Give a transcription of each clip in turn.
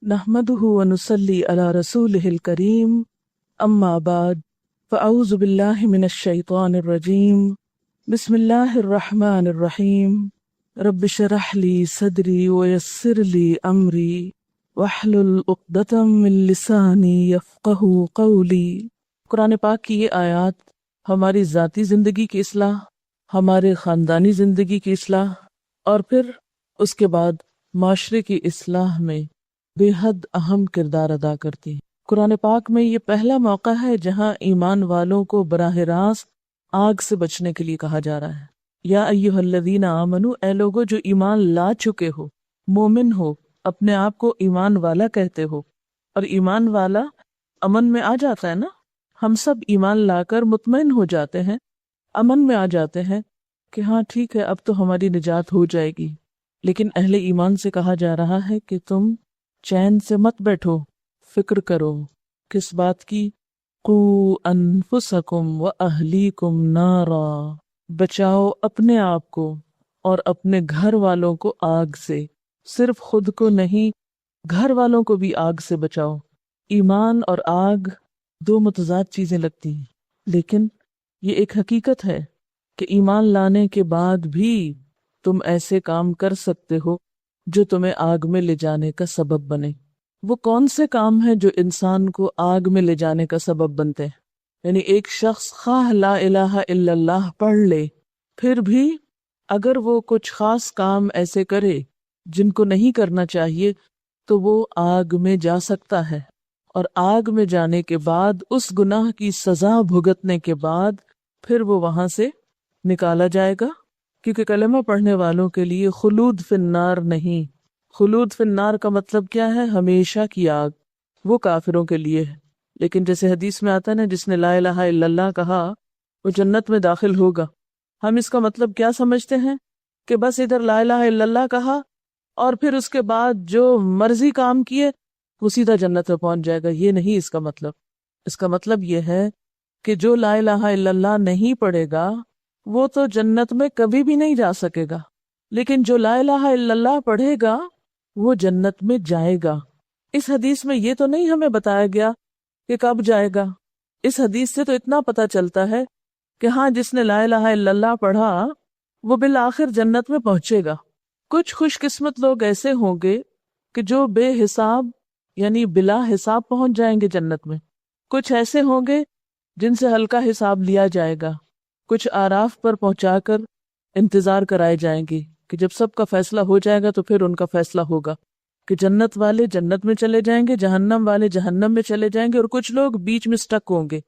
نحمده ونصلي على رسوله الكريم اما بعد فاعوذ بالله من الشيطان الرجيم بسم الله الرحمن الرحيم رب اشرح لي صدري ويسر لي امري واحلل عقدة من لساني يفقهوا قولي۔ قرآن پاک کی یہ آیات ہماری ذاتی زندگی کی اصلاح، ہمارے خاندانی زندگی کی اصلاح اور پھر اس کے بعد معاشرے کی اصلاح میں بے حد اہم کردار ادا کرتی ہیں۔ قرآن پاک میں یہ پہلا موقع ہے جہاں ایمان والوں کو براہ راست آگ سے بچنے کے لیے کہا جا رہا ہے۔ یا ایھا الذین آمنو، اے لوگو جو ایمان لا چکے ہو، مومن ہو، اپنے آپ کو ایمان والا کہتے ہو، اور ایمان والا امن میں آ جاتا ہے نا۔ ہم سب ایمان لا کر مطمئن ہو جاتے ہیں، امن میں آ جاتے ہیں کہ ہاں ٹھیک ہے، اب تو ہماری نجات ہو جائے گی۔ لیکن اہل ایمان سے کہا جا رہا ہے کہ تم چین سے مت بیٹھو، فکر کرو۔ کس بات کی؟ قو انفسکم واہلیکم نارا، بچاؤ اپنے آپ کو اور اپنے گھر والوں کو آگ سے۔ صرف خود کو نہیں، گھر والوں کو بھی آگ سے بچاؤ۔ ایمان اور آگ دو متضاد چیزیں لگتی ہیں، لیکن یہ ایک حقیقت ہے کہ ایمان لانے کے بعد بھی تم ایسے کام کر سکتے ہو جو تمہیں آگ میں لے جانے کا سبب بنے۔ وہ کون سے کام ہیں جو انسان کو آگ میں لے جانے کا سبب بنتے ہیں؟ یعنی ایک شخص خواہ لا الہ الا اللہ پڑھ لے، پھر بھی اگر وہ کچھ خاص کام ایسے کرے جن کو نہیں کرنا چاہیے تو وہ آگ میں جا سکتا ہے، اور آگ میں جانے کے بعد اس گناہ کی سزا بھگتنے کے بعد پھر وہ وہاں سے نکالا جائے گا، کیونکہ کلمہ پڑھنے والوں کے لیے خلود فی النار نہیں۔ خلود فی النار کا مطلب کیا ہے؟ ہمیشہ کی آگ، وہ کافروں کے لیے ہے۔ لیکن جیسے حدیث میں آتا ہے نا، جس نے لا الہ الا اللہ کہا وہ جنت میں داخل ہوگا۔ ہم اس کا مطلب کیا سمجھتے ہیں کہ بس ادھر لا الہ الا اللہ کہا اور پھر اس کے بعد جو مرضی کام کیے وہ سیدھا جنت میں پہنچ جائے گا۔ یہ نہیں اس کا مطلب۔ اس کا مطلب یہ ہے کہ جو لا الہ الا اللہ نہیں پڑھے گا وہ تو جنت میں کبھی بھی نہیں جا سکے گا، لیکن جو لا الہ الا اللہ پڑھے گا وہ جنت میں جائے گا۔ اس حدیث میں یہ تو نہیں ہمیں بتایا گیا کہ کب جائے گا۔ اس حدیث سے تو اتنا پتہ چلتا ہے کہ ہاں جس نے لا الہ الا اللہ پڑھا وہ بالآخر جنت میں پہنچے گا۔ کچھ خوش قسمت لوگ ایسے ہوں گے کہ جو بے حساب یعنی بلا حساب پہنچ جائیں گے جنت میں۔ کچھ ایسے ہوں گے جن سے ہلکا حساب لیا جائے گا، کچھ آراف پر پہنچا کر انتظار کرائے جائیں گے کہ جب سب کا فیصلہ ہو جائے گا تو پھر ان کا فیصلہ ہوگا کہ جنت والے جنت میں چلے جائیں گے، جہنم والے جہنم میں چلے جائیں گے، اور کچھ لوگ بیچ میں سٹک ہوں گے۔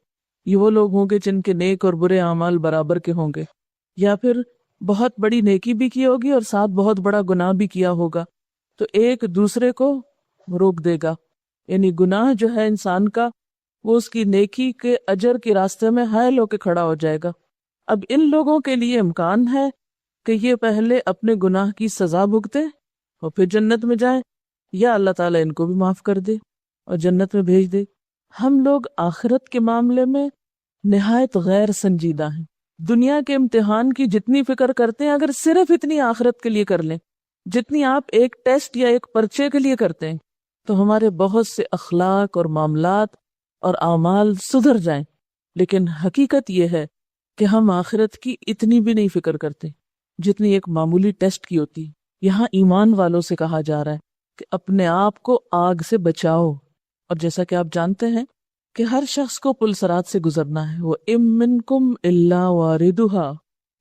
یہ وہ لوگ ہوں گے جن کے نیک اور برے اعمال برابر کے ہوں گے، یا پھر بہت بڑی نیکی بھی کی ہوگی اور ساتھ بہت بڑا گناہ بھی کیا ہوگا، تو ایک دوسرے کو روک دے گا۔ یعنی گناہ جو ہے انسان کا وہ اس کی نیکی کے اجر کے راستے میں حائل ہو کے کھڑا ہو جائے گا۔ اب ان لوگوں کے لیے امکان ہے کہ یہ پہلے اپنے گناہ کی سزا بھگتے اور پھر جنت میں جائیں، یا اللہ تعالیٰ ان کو بھی معاف کر دے اور جنت میں بھیج دے۔ ہم لوگ آخرت کے معاملے میں نہایت غیر سنجیدہ ہیں۔ دنیا کے امتحان کی جتنی فکر کرتے ہیں، اگر صرف اتنی آخرت کے لیے کر لیں جتنی آپ ایک ٹیسٹ یا ایک پرچے کے لیے کرتے ہیں، تو ہمارے بہت سے اخلاق اور معاملات اور اعمال سدھر جائیں۔ لیکن حقیقت یہ ہے کہ ہم آخرت کی اتنی بھی نہیں فکر کرتے جتنی ایک معمولی ٹیسٹ کی ہوتی۔ یہاں ایمان والوں سے کہا جا رہا ہے کہ اپنے آپ کو آگ سے بچاؤ، اور جیسا کہ آپ جانتے ہیں کہ ہر شخص کو پل صراط سے گزرنا ہے۔ وَإِن مِّنكُمْ إِلَّا وَارِدُهَا،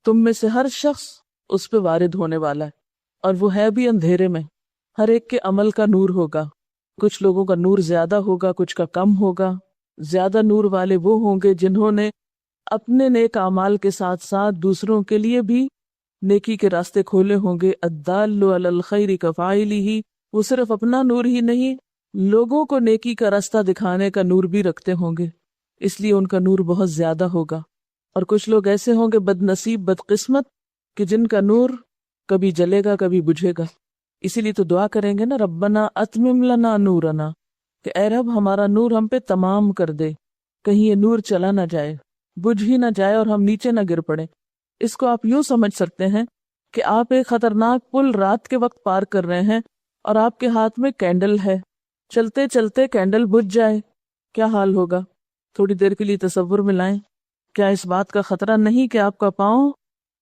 تم میں سے ہر شخص اس پہ وارد ہونے والا ہے، اور وہ ہے بھی اندھیرے میں۔ ہر ایک کے عمل کا نور ہوگا، کچھ لوگوں کا نور زیادہ ہوگا، کچھ کا کم ہوگا۔ زیادہ نور والے وہ ہوں گے جنہوں نے اپنے نیک اعمال کے ساتھ ساتھ دوسروں کے لیے بھی نیکی کے راستے کھولے ہوں گے۔ الدال علی الخیر کفاعلہ، وہ صرف اپنا نور ہی نہیں، لوگوں کو نیکی کا راستہ دکھانے کا نور بھی رکھتے ہوں گے، اس لیے ان کا نور بہت زیادہ ہوگا۔ اور کچھ لوگ ایسے ہوں گے بد نصیب بد قسمت کہ جن کا نور کبھی جلے گا کبھی بجھے گا۔ اسی لیے تو دعا کریں گے نا، ربنا اتمم لنا نورنا، کہ اے رب ہمارا نور ہم پہ تمام کر دے، کہیں یہ نور چلا نہ جائے، بجھ ہی نہ جائے اور ہم نیچے نہ گر پڑے۔ اس کو آپ یوں سمجھ سکتے ہیں کہ آپ ایک خطرناک پل رات کے وقت پار کر رہے ہیں اور آپ کے ہاتھ میں کینڈل ہے، چلتے چلتے کینڈل بجھ جائے کیا حال ہوگا؟ تھوڑی دیر کے لیے تصور میں لائیں، کیا اس بات کا خطرہ نہیں کہ آپ کا پاؤں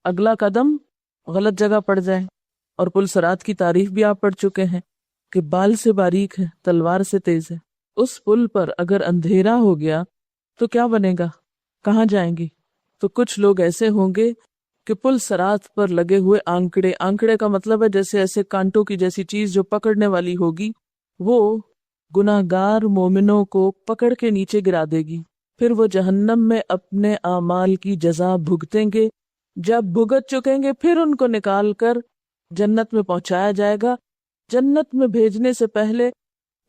اگلا قدم غلط جگہ پڑ جائے؟ اور پل صراط کی تعریف بھی آپ پڑھ چکے ہیں کہ بال سے باریک ہے، تلوار سے تیز ہے۔ اس پل پر اگر اندھیرا ہو گیا تو کیا بنے گا؟ کہاں جائیں گے؟ تو کچھ لوگ ایسے ہوں گے کہ پل صراط پر لگے ہوئے آنکڑے کا مطلب ہے جیسے ایسے کانٹوں کی جیسی چیز جو پکڑنے والی ہوگی، وہ گناہ گار مومنوں کو پکڑ کے نیچے گرا دے گی، پھر وہ جہنم میں اپنے اعمال کی جزا بھگتیں گے۔ جب بھگت چکیں گے پھر ان کو نکال کر جنت میں پہنچایا جائے گا۔ جنت میں بھیجنے سے پہلے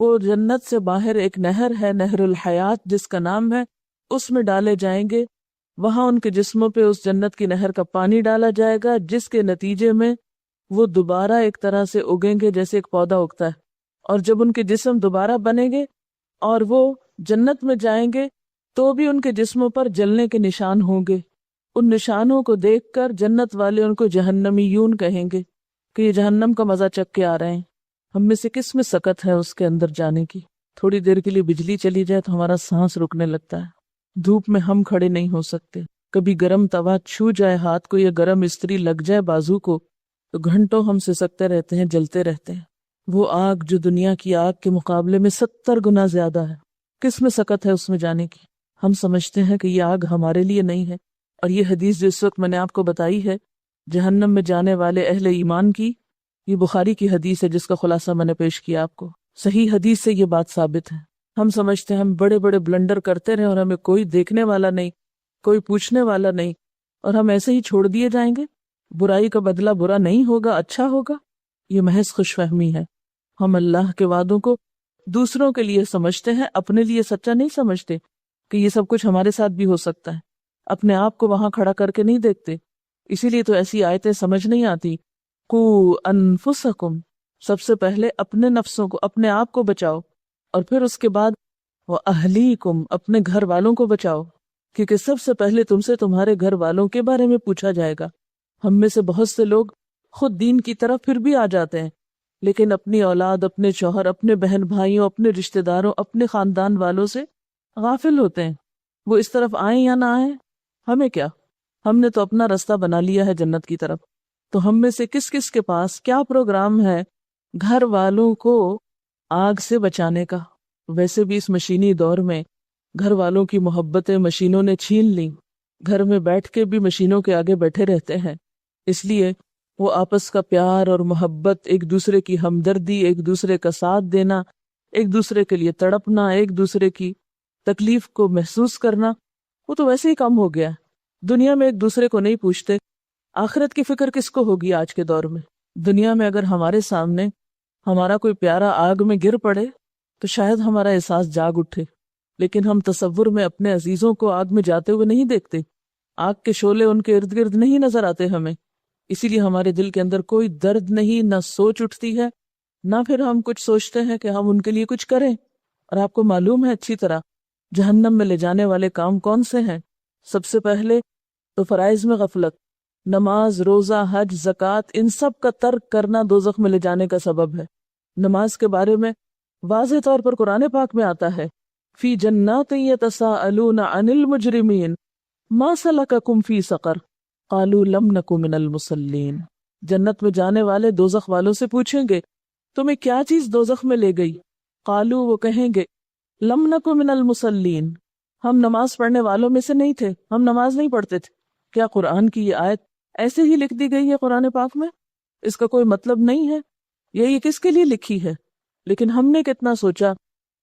وہ جنت سے باہر ایک نہر ہے، نہر الحیات جس کا نام ہے، اس میں ڈالے جائیں گے۔ وہاں ان کے جسموں پہ اس جنت کی نہر کا پانی ڈالا جائے گا، جس کے نتیجے میں وہ دوبارہ ایک طرح سے اگیں گے جیسے ایک پودا اگتا ہے۔ اور جب ان کے جسم دوبارہ بنیں گے اور وہ جنت میں جائیں گے تو بھی ان کے جسموں پر جلنے کے نشان ہوں گے۔ ان نشانوں کو دیکھ کر جنت والے ان کو جہنمیون کہیں گے کہ یہ جہنم کا مزہ چک کے آ رہے ہیں، ہم میں سے کس میں سکت ہے اس کے اندر جانے کی؟ تھوڑی دیر کے لیے بجلی چلی جائے تو ہمارا سانس رکنے لگتا ہے، دھوپ میں ہم کھڑے نہیں ہو سکتے، کبھی گرم توا چھو جائے ہاتھ کو یا گرم استری لگ جائے بازو کو تو گھنٹوں ہم سسکتے رہتے ہیں، جلتے رہتے ہیں۔ وہ آگ جو دنیا کی آگ کے مقابلے میں 70 گنا زیادہ ہے، کس میں سکت ہے اس میں جانے کی؟ ہم سمجھتے ہیں کہ یہ آگ ہمارے لیے نہیں ہے۔ اور یہ حدیث جو اس وقت میں نے آپ کو بتائی ہے جہنم میں جانے والے اہل ایمان کی، یہ بخاری کی حدیث ہے جس کا خلاصہ میں نے پیش کیا آپ کو۔ صحیح حدیث سے یہ بات ثابت ہے۔ ہم سمجھتے ہیں ہم بڑے بڑے بلنڈر کرتے رہے اور ہمیں کوئی دیکھنے والا نہیں، کوئی پوچھنے والا نہیں، اور ہم ایسے ہی چھوڑ دیے جائیں گے، برائی کا بدلہ برا نہیں ہوگا، اچھا ہوگا۔ یہ محض خوش فہمی ہے۔ ہم اللہ کے وعدوں کو دوسروں کے لیے سمجھتے ہیں، اپنے لیے سچا نہیں سمجھتے کہ یہ سب کچھ ہمارے ساتھ بھی ہو سکتا ہے، اپنے آپ کو وہاں کھڑا کر کے نہیں دیکھتے۔ اسی لیے تو ایسی آیتیں سمجھ نہیں آتی۔ قو انفسکم، سب سے پہلے اپنے نفسوں کو، اپنے آپ کو بچاؤ، اور پھر اس کے بعد وَأَهْلِيكُمْ، اپنے گھر والوں کو بچاؤ، کیونکہ سب سے پہلے تم سے تمہارے گھر والوں کے بارے میں پوچھا جائے گا۔ ہم میں سے بہت سے لوگ خود دین کی طرف پھر بھی آ جاتے ہیں، لیکن اپنی اولاد، اپنے شوہر، اپنے بہن بھائیوں، اپنے رشتہ داروں، اپنے خاندان والوں سے غافل ہوتے ہیں۔ وہ اس طرف آئیں یا نہ آئیں، ہمیں کیا، ہم نے تو اپنا رستہ بنا لیا ہے جنت کی طرف۔ تو ہم میں سے کس کس کے پاس کیا پروگرام ہے گھر والوں کو آگ سے بچانے کا؟ ویسے بھی اس مشینی دور میں گھر والوں کی محبتیں مشینوں نے چھین لیں، گھر میں بیٹھ کے بھی مشینوں کے آگے بیٹھے رہتے ہیں۔ اس لیے وہ آپس کا پیار اور محبت، ایک دوسرے کی ہمدردی، ایک دوسرے کا ساتھ دینا، ایک دوسرے کے لیے تڑپنا، ایک دوسرے کی تکلیف کو محسوس کرنا، وہ تو ویسے ہی کم ہو گیا ہے۔ دنیا میں ایک دوسرے کو نہیں پوچھتے، آخرت کی فکر کس کو ہوگی آج کے دور میں؟ دنیا میں اگر ہمارے سامنے ہمارا کوئی پیارا آگ میں گر پڑے تو شاید ہمارا احساس جاگ اٹھے، لیکن ہم تصور میں اپنے عزیزوں کو آگ میں جاتے ہوئے نہیں دیکھتے، آگ کے شعلے ان کے ارد گرد نہیں نظر آتے ہمیں، اسی لیے ہمارے دل کے اندر کوئی درد نہیں، نہ سوچ اٹھتی ہے، نہ پھر ہم کچھ سوچتے ہیں کہ ہم ان کے لیے کچھ کریں۔ اور آپ کو معلوم ہے اچھی طرح جہنم میں لے جانے والے کام کون سے ہیں؟ سب سے پہلے تو فرائض میں غفلت، نماز، روزہ، حج، زکوٰۃ، ان سب کا ترک کرنا دوزخ میں لے جانے کا سبب ہے۔ نماز کے بارے میں واضح طور پر قرآن پاک میں آتا ہے، فی جنات یتساءلون عن المجرمین ما سلککم فی سقر قالوا لم نک من المصلین۔ جنت میں جانے والے دوزخ والوں سے پوچھیں گے تمہیں کیا چیز دوزخ میں لے گئی؟ قالوا، وہ کہیں گے لم نک من المصلین، ہم نماز پڑھنے والوں میں سے نہیں تھے، ہم نماز نہیں پڑھتے تھے۔ کیا قرآن کی یہ آیت ایسے ہی لکھ دی گئی ہے قرآن پاک میں؟ اس کا کوئی مطلب نہیں ہے، یہ کس کے لیے لکھی ہے؟ لیکن ہم نے کتنا سوچا،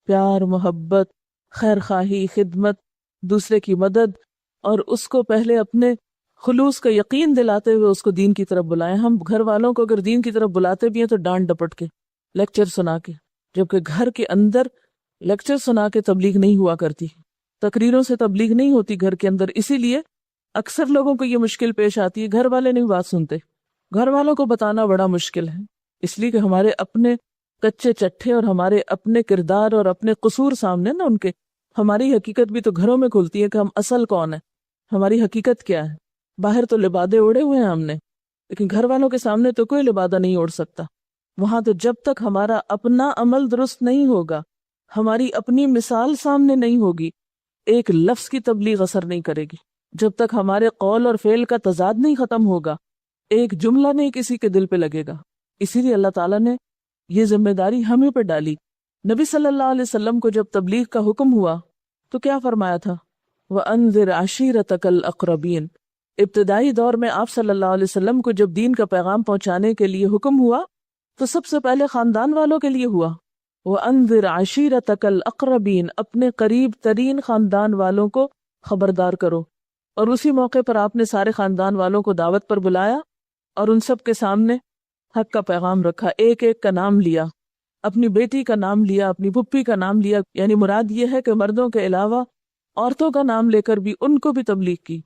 پیار، محبت، خیر خواہی، خدمت، دوسرے کی مدد، اور اس کو پہلے اپنے خلوص کا یقین دلاتے ہوئے اس کو دین کی طرف بلائیں۔ ہم گھر والوں کو اگر دین کی طرف بلاتے بھی ہیں تو ڈانٹ ڈپٹ کے، لیکچر سنا کے، جبکہ گھر کے اندر لیکچر سنا کے تبلیغ نہیں ہوا کرتی، تقریروں سے تبلیغ نہیں ہوتی گھر کے اندر۔ اسی لیے اکثر لوگوں کو یہ مشکل پیش آتی ہے، گھر والے نہیں بات سنتے، گھر والوں کو بتانا بڑا مشکل ہے، اس لیے کہ ہمارے اپنے کچے چٹھے اور ہمارے اپنے کردار اور اپنے قصور سامنے نا ان کے، ہماری حقیقت بھی تو گھروں میں کھلتی ہے کہ ہم اصل کون ہیں، ہماری حقیقت کیا ہے۔ باہر تو لبادے اوڑے ہوئے ہیں ہم نے، لیکن گھر والوں کے سامنے تو کوئی لبادہ نہیں اوڑھ سکتا۔ وہاں تو جب تک ہمارا اپنا عمل درست نہیں ہوگا، ہماری اپنی مثال سامنے نہیں ہوگی، ایک لفظ کی تبلیغ اثر نہیں کرے گی۔ جب تک ہمارے قول اور فعل کا تضاد نہیں ختم ہوگا، ایک جملہ نہیں کسی کے دل پہ لگے گا۔ اسی لیے اللہ تعالیٰ نے یہ ذمہ داری ہمیں پہ ڈالی۔ نبی صلی اللہ علیہ وسلم کو جب تبلیغ کا حکم ہوا تو کیا فرمایا تھا؟ وَأَنذِرْ عَشِيرَتَكَ الْأَقْرَبِينَ۔ ابتدائی دور میں آپ صلی اللہ علیہ وسلم کو جب دین کا پیغام پہنچانے کے لیے حکم ہوا تو سب سے پہلے خاندان والوں کے لیے ہوا۔ وَأَنذِرْ عَشِيرَتَكَ الْأَقْرَبِينَ، اپنے قریب ترین خاندان والوں کو خبردار کرو۔ اور اسی موقع پر آپ نے سارے خاندان والوں کو دعوت پر بلایا اور ان سب کے سامنے حق کا پیغام رکھا، ایک ایک کا نام لیا، اپنی بیٹی کا نام لیا، اپنی پھپھی کا نام لیا، یعنی مراد یہ ہے کہ مردوں کے علاوہ عورتوں کا نام لے کر بھی ان کو بھی تبلیغ کی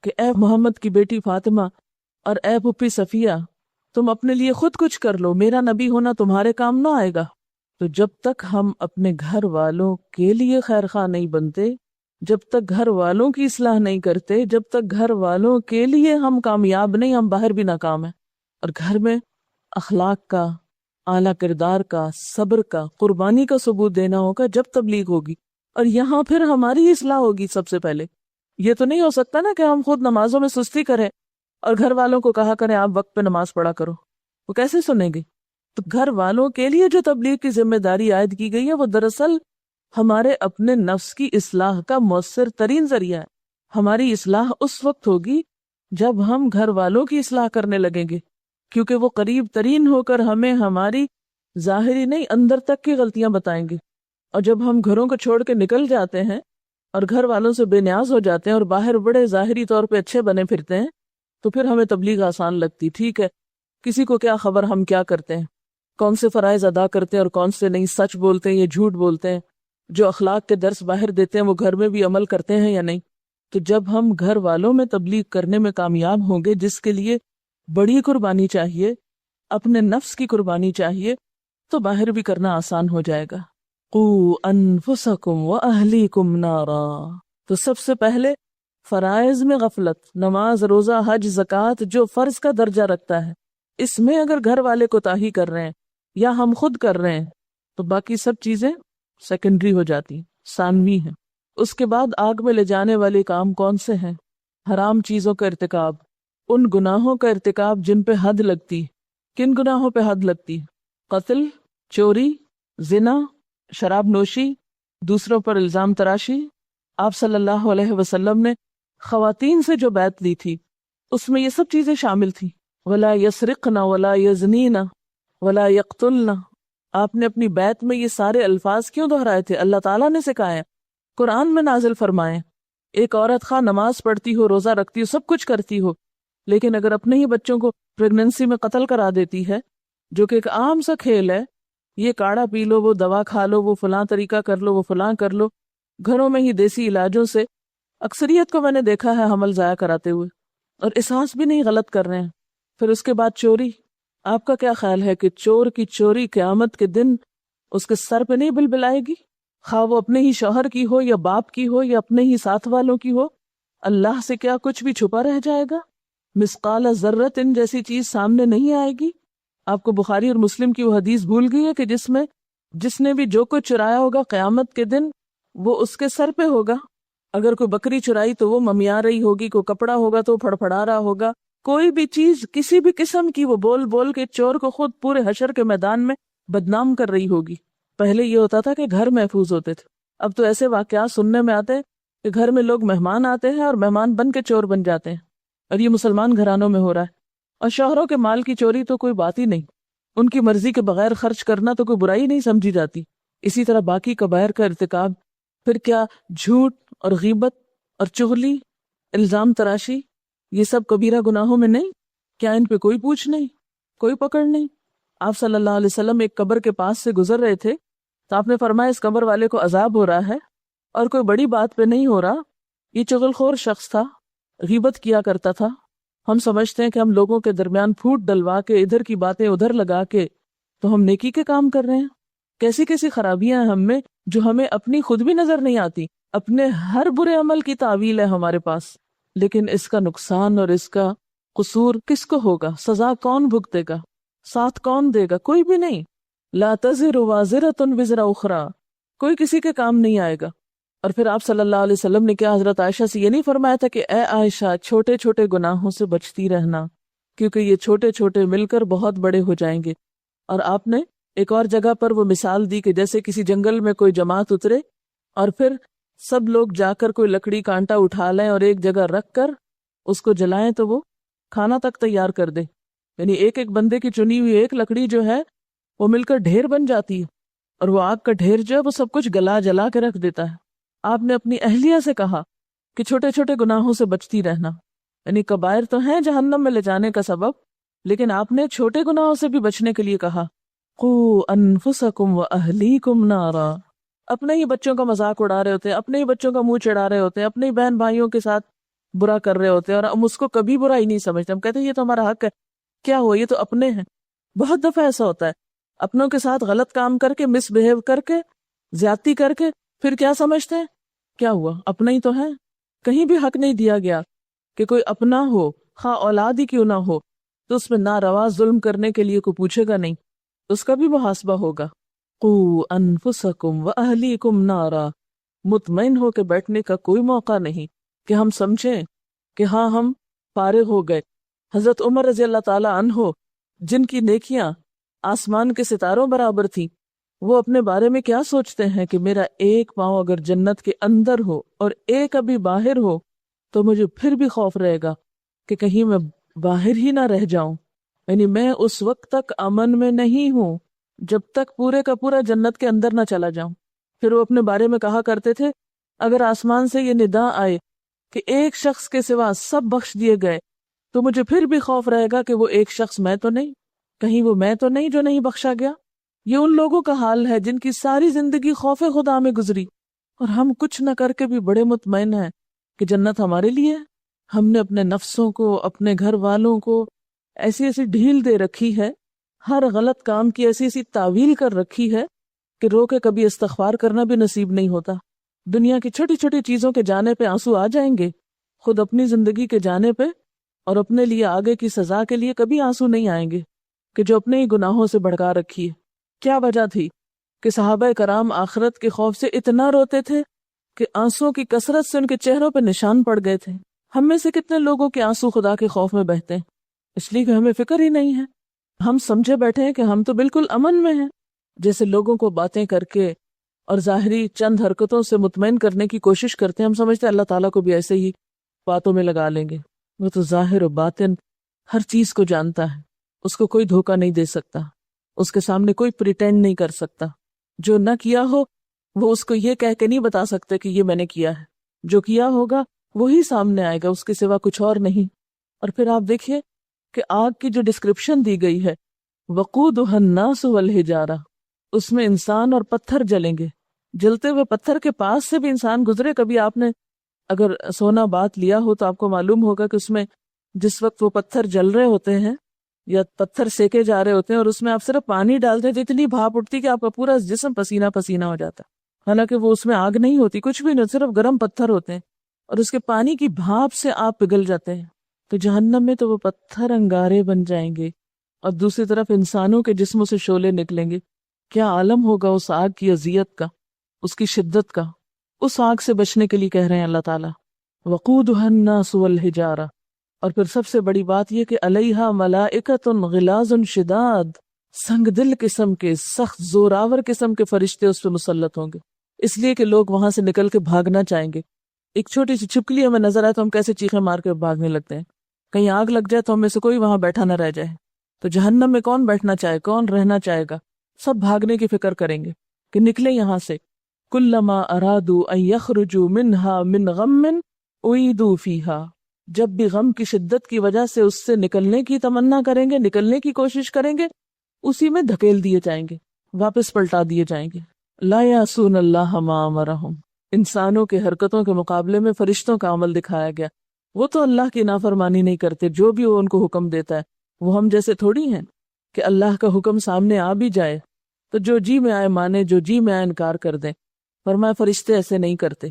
کہ اے محمد کی بیٹی فاطمہ اور اے پھپھی صفیہ، تم اپنے لیے خود کچھ کر لو، میرا نبی ہونا تمہارے کام نہ آئے گا۔ تو جب تک ہم اپنے گھر والوں کے لیے خیر خواہ نہیں بنتے، جب تک گھر والوں کی اصلاح نہیں کرتے، جب تک گھر والوں کے لیے ہم کامیاب نہیں، ہم باہر بھی ناکام ہیں۔ اور گھر میں اخلاق کا، اعلیٰ کردار کا، صبر کا، قربانی کا ثبوت دینا ہوگا جب تبلیغ ہوگی، اور یہاں پھر ہماری اصلاح ہوگی سب سے پہلے۔ یہ تو نہیں ہو سکتا نا کہ ہم خود نمازوں میں سستی کریں اور گھر والوں کو کہا کریں آپ وقت پہ نماز پڑھا کرو، وہ کیسے سنیں گے؟ تو گھر والوں کے لیے جو تبلیغ کی ذمہ داری عائد کی گئی ہے وہ دراصل ہمارے اپنے نفس کی اصلاح کا مؤثر ترین ذریعہ ہے۔ ہماری اصلاح اس وقت ہوگی جب ہم گھر والوں کی اصلاح کرنے لگیں گے، کیونکہ وہ قریب ترین ہو کر ہمیں ہماری ظاہری نہیں اندر تک کی غلطیاں بتائیں گے۔ اور جب ہم گھروں کو چھوڑ کے نکل جاتے ہیں اور گھر والوں سے بے نیاز ہو جاتے ہیں اور باہر بڑے ظاہری طور پہ اچھے بنے پھرتے ہیں تو پھر ہمیں تبلیغ آسان لگتی۔ ٹھیک ہے، کسی کو کیا خبر ہم کیا کرتے ہیں، کون سے فرائض ادا کرتے ہیں اور کون سے نہیں، سچ بولتے ہیں یا جھوٹ بولتے ہیں، جو اخلاق کے درس باہر دیتے ہیں وہ گھر میں بھی عمل کرتے ہیں یا نہیں۔ تو جب ہم گھر والوں میں تبلیغ کرنے میں کامیاب ہوں گے، جس کے لیے بڑی قربانی چاہیے، اپنے نفس کی قربانی چاہیے، تو باہر بھی کرنا آسان ہو جائے گا۔ قُوا أَنفُسَكُمْ وَأَهْلِيكُمْ نَارًا۔ تو سب سے پہلے فرائض میں غفلت، نماز، روزہ، حج، زکوٰۃ جو فرض کا درجہ رکھتا ہے، اس میں اگر گھر والے کوتاہی کر رہے ہیں یا ہم خود کر رہے ہیں تو باقی سب چیزیں سیکنڈری ہو جاتی ہیں، ثانوی ہیں۔ اس کے بعد آگ میں لے جانے والے کام کون سے ہیں؟ حرام چیزوں کا ارتکاب، ان گناہوں کا ارتکاب جن پہ حد لگتی۔ کن گناہوں پہ حد لگتی؟ قتل، چوری، زنا، شراب نوشی، دوسروں پر الزام تراشی۔ آپ صلی اللہ علیہ وسلم نے خواتین سے جو بیعت لی تھی اس میں یہ سب چیزیں شامل تھیں۔ وَلَا يَسْرِقْنَ وَلَا يَزْنِينَ وَلَا يَقْتُلْنَ۔ آپ نے اپنی بیعت میں یہ سارے الفاظ کیوں دہرائے تھے؟ اللہ تعالیٰ نے سکھائے، قرآن میں نازل فرمائے۔ ایک عورت خواہ نماز پڑھتی ہو، روزہ رکھتی ہو، سب کچھ کرتی ہو، لیکن اگر اپنے ہی بچوں کو پریگننسی میں قتل کرا دیتی ہے، جو کہ ایک عام سا کھیل ہے، یہ کاڑھا پی لو، وہ دوا کھا لو، وہ فلاں طریقہ کر لو، وہ فلاں کر لو، گھروں میں ہی دیسی علاجوں سے اکثریت کو میں نے دیکھا ہے حمل ضائع کراتے ہوئے، اور احساس بھی نہیں غلط کر رہے ہیں۔ پھر اس کے بعد چوری۔ آپ کا کیا خیال ہے کہ چور کی چوری قیامت کے دن اس کے سر پہ نہیں بلبلائے گی؟ خواہ وہ اپنے ہی شوہر کی ہو یا باپ کی ہو یا اپنے ہی ساتھ والوں کی ہو، اللہ سے کیا کچھ بھی چھپا رہ جائے گا؟ مثقال ذرۃ ان جیسی چیز سامنے نہیں آئے گی؟ آپ کو بخاری اور مسلم کی وہ حدیث بھول گئی ہے کہ جس نے بھی جو کچھ چرایا ہوگا قیامت کے دن وہ اس کے سر پہ ہوگا۔ اگر کوئی بکری چرائی تو وہ ممیا رہی ہوگی، کوئی کپڑا ہوگا تو وہ پھڑپھڑا رہا ہوگا، کوئی بھی چیز کسی بھی قسم کی وہ بول بول کے چور کو خود پورے حشر کے میدان میں بدنام کر رہی ہوگی۔ پہلے یہ ہوتا تھا کہ گھر محفوظ ہوتے تھے، اب تو ایسے واقعات سننے میں آتے ہیں کہ گھر میں لوگ مہمان آتے ہیں اور مہمان بن کے چور بن جاتے ہیں، اور یہ مسلمان گھرانوں میں ہو رہا ہے۔ اور شوہروں کے مال کی چوری تو کوئی بات ہی نہیں، ان کی مرضی کے بغیر خرچ کرنا تو کوئی برائی نہیں سمجھی جاتی۔ اسی طرح باقی کبائر کا ارتکاب، پھر کیا جھوٹ اور غیبت اور چغلی، الزام تراشی، یہ سب کبیرہ گناہوں میں نہیں؟ کیا ان پہ کوئی پوچھ نہیں، کوئی پکڑ نہیں؟ آپ صلی اللہ علیہ وسلم ایک قبر کے پاس سے گزر رہے تھے تو آپ نے فرمایا اس قبر والے کو عذاب ہو رہا ہے، اور کوئی بڑی بات پہ نہیں ہو رہا۔ یہ چغل خور شخص تھا، غیبت کیا کرتا تھا۔ ہم سمجھتے ہیں کہ ہم لوگوں کے درمیان پھوٹ ڈلوا کے ادھر کی باتیں ادھر لگا کے تو ہم نیکی کے کام کر رہے ہیں۔ کیسی کیسی خرابیاں ہیں ہم میں جو ہمیں اپنی خود بھی نظر نہیں آتی، اپنے ہر برے عمل کی تعویل ہے ہمارے پاس، لیکن اس کا نقصان اور اس کا قصور کس کو ہوگا؟ سزا کون بھگتے گا؟ ساتھ کون دے گا؟ کوئی بھی نہیں. لا تزر وازرۃ وزر اخری، کوئی کسی کے کام نہیں آئے گا. اور پھر آپ صلی اللہ علیہ وسلم نے کیا حضرت عائشہ سے یہ نہیں فرمایا تھا کہ اے عائشہ چھوٹے چھوٹے گناہوں سے بچتی رہنا، کیونکہ یہ چھوٹے چھوٹے مل کر بہت بڑے ہو جائیں گے. اور آپ نے ایک اور جگہ پر وہ مثال دی کہ جیسے کسی جنگل میں کوئی جماعت اترے اور پھر سب لوگ جا کر کوئی لکڑی کانٹا اٹھا لیں اور ایک جگہ رکھ کر اس کو جلائیں تو وہ کھانا تک تیار کر دے. یعنی ایک ایک بندے کی چنی ہوئی ایک لکڑی جو ہے وہ مل کر ڈھیر بن جاتی ہے، اور وہ آگ کا ڈھیر جو ہے وہ سب کچھ گلا جلا کے رکھ دیتا ہے. آپ نے اپنی اہلیہ سے کہا کہ چھوٹے چھوٹے گناہوں سے بچتی رہنا. یعنی کبائر تو ہیں جہنم میں لے جانے کا سبب، لیکن آپ نے چھوٹے گناہوں سے بھی بچنے کے لیے کہا قوا انفسکم واہلیکم نارا. اپنے ہی بچوں کا مذاق اڑا رہے ہوتے ہیں، اپنے ہی بچوں کا منہ چڑھا رہے ہوتے ہیں، اپنے ہی بہن بھائیوں کے ساتھ برا کر رہے ہوتے ہیں، اور ہم اس کو کبھی برا ہی نہیں سمجھتے. ہم کہتے ہیں یہ تو ہمارا حق ہے، کیا ہوا یہ تو اپنے ہیں. بہت دفعہ ایسا ہوتا ہے، اپنوں کے ساتھ غلط کام کر کے، مس بہیو کر کے، زیادتی کر کے، پھر کیا سمجھتے ہیں کیا ہوا اپنا ہی تو ہے. کہیں بھی حق نہیں دیا گیا کہ کوئی اپنا ہو، خواہ اولاد ہی کیوں نہ ہو، تو اس میں ناروا ظلم کرنے کے لیے کوئی پوچھے گا نہیں، اس کا بھی محاسبہ ہوگا. قوا انفسکم واہلیکم نارا. مطمئن ہو کے بیٹھنے کا کوئی موقع نہیں کہ ہم سمجھیں کہ ہاں ہم فارغ ہو گئے. حضرت عمر رضی اللہ تعالی عنہ جن کی نیکیاں آسمان کے ستاروں برابر تھی، وہ اپنے بارے میں کیا سوچتے ہیں کہ میرا ایک پاؤں اگر جنت کے اندر ہو اور ایک ابھی باہر ہو تو مجھے پھر بھی خوف رہے گا کہ کہیں میں باہر ہی نہ رہ جاؤں. یعنی میں اس وقت تک امن میں نہیں ہوں جب تک پورے کا پورا جنت کے اندر نہ چلا جاؤں. پھر وہ اپنے بارے میں کہا کرتے تھے اگر آسمان سے یہ ندا آئے کہ ایک شخص کے سوا سب بخش دیے گئے تو مجھے پھر بھی خوف رہے گا کہ وہ ایک شخص میں تو نہیں، کہیں وہ میں تو نہیں جو نہیں بخشا گیا. یہ ان لوگوں کا حال ہے جن کی ساری زندگی خوف خدا میں گزری، اور ہم کچھ نہ کر کے بھی بڑے مطمئن ہیں کہ جنت ہمارے لیے ہے. ہم نے اپنے نفسوں کو، اپنے گھر والوں کو ایسی ایسی ڈھیل دے رکھی ہے، ہر غلط کام کی ایسی ایسی تعویل کر رکھی ہے کہ رو کے کبھی استغفار کرنا بھی نصیب نہیں ہوتا. دنیا کی چھوٹی چھوٹی چیزوں کے جانے پہ آنسو آ جائیں گے، خود اپنی زندگی کے جانے پہ اور اپنے لیے آگے کی سزا کے لیے کبھی آنسو نہیں آئیں گے کہ جو اپنے ہی گناہوں سے بھڑکا رکھی ہے. کیا وجہ تھی کہ صحابہ کرام آخرت کے خوف سے اتنا روتے تھے کہ آنسوؤں کی کثرت سے ان کے چہروں پہ نشان پڑ گئے تھے. ہم میں سے کتنے لوگوں کے آنسو خدا کے خوف میں بہتے ہیں؟ اس لیے کہ ہمیں فکر ہی نہیں ہے. ہم سمجھے بیٹھے ہیں کہ ہم تو بالکل امن میں ہیں. جیسے لوگوں کو باتیں کر کے اور ظاہری چند حرکتوں سے مطمئن کرنے کی کوشش کرتے ہیں، ہم سمجھتے ہیں اللہ تعالیٰ کو بھی ایسے ہی باتوں میں لگا لیں گے. وہ تو ظاہر و باطن ہر چیز کو جانتا ہے، اس کو کوئی دھوکہ نہیں دے سکتا، اس کے سامنے کوئی پریٹینڈ نہیں کر سکتا. جو نہ کیا ہو وہ اس کو یہ کہہ کے نہیں بتا سکتے کہ یہ میں نے کیا ہے. جو کیا ہوگا وہی سامنے آئے گا، اس کے سوا کچھ اور نہیں. اور پھر آپ دیکھیے کہ آگ کی جو ڈسکرپشن دی گئی ہے وقودها الناس والحجارہ، اس میں انسان اور پتھر جلیں گے. جلتے ہوئے پتھر کے پاس سے بھی انسان گزرے. کبھی آپ نے اگر سونا بات لیا ہو تو آپ کو معلوم ہوگا کہ اس میں جس وقت وہ پتھر جل رہے ہوتے ہیں یا پتھر سیکے جا رہے ہوتے ہیں اور اس میں آپ صرف پانی ڈالتے ہیں تو اتنی بھاپ اٹھتی کہ آپ کا پورا جسم پسینہ پسینہ ہو جاتا. حالانکہ وہ اس میں آگ نہیں ہوتی، کچھ بھی نہیں، صرف گرم پتھر ہوتے ہیں، اور اس کے پانی کی بھاپ سے آپ پگھل جاتے ہیں. تو جہنم میں تو وہ پتھر انگارے بن جائیں گے اور دوسری طرف انسانوں کے جسموں سے شعلے نکلیں گے. کیا عالم ہوگا اس آگ کی اذیت کا، اس کی شدت کا. اس آگ سے بچنے کے لیے کہہ رہے ہیں اللہ تعالیٰ وقودها الناس والحجارہ. اور پھر سب سے بڑی بات یہ کہ علیہا ملائکۃ غلاظ شداد، سنگ دل قسم کے، سخت زوراور قسم کے فرشتے اس پہ مسلط ہوں گے، اس لیے کہ لوگ وہاں سے نکل کے بھاگنا چاہیں گے. ایک چھوٹی سی چھپکلی ہمیں نظر آئے تو ہم کیسے چیخیں مار کے بھاگنے لگتے ہیں. کہیں آگ لگ جائے تو ہم میں سے کوئی وہاں بیٹھا نہ رہ جائے. تو جہنم میں کون بیٹھنا چاہے، کون رہنا چاہے گا؟ سب بھاگنے کی فکر کریں گے کہ نکلے یہاں سے. کلما ارادوا ان یخرجوا منها من غم اعیدوا فیہا، جب بھی غم کی شدت کی وجہ سے اس سے نکلنے کی تمنا کریں گے، نکلنے کی کوشش کریں گے، اسی میں دھکیل دیے جائیں گے، واپس پلٹا دیے جائیں گے. لا یعصون اللہ ما امرہم. انسانوں کے حرکتوں کے مقابلے میں فرشتوں کا عمل دکھایا گیا. وہ تو اللہ کی نافرمانی نہیں کرتے، جو بھی وہ ان کو حکم دیتا ہے. وہ ہم جیسے تھوڑی ہیں کہ اللہ کا حکم سامنے آ بھی جائے تو جو جی میں آئے مانے، جو جی میں آئے انکار کر دیں. فرمایا فرشتے ایسے نہیں کرتے.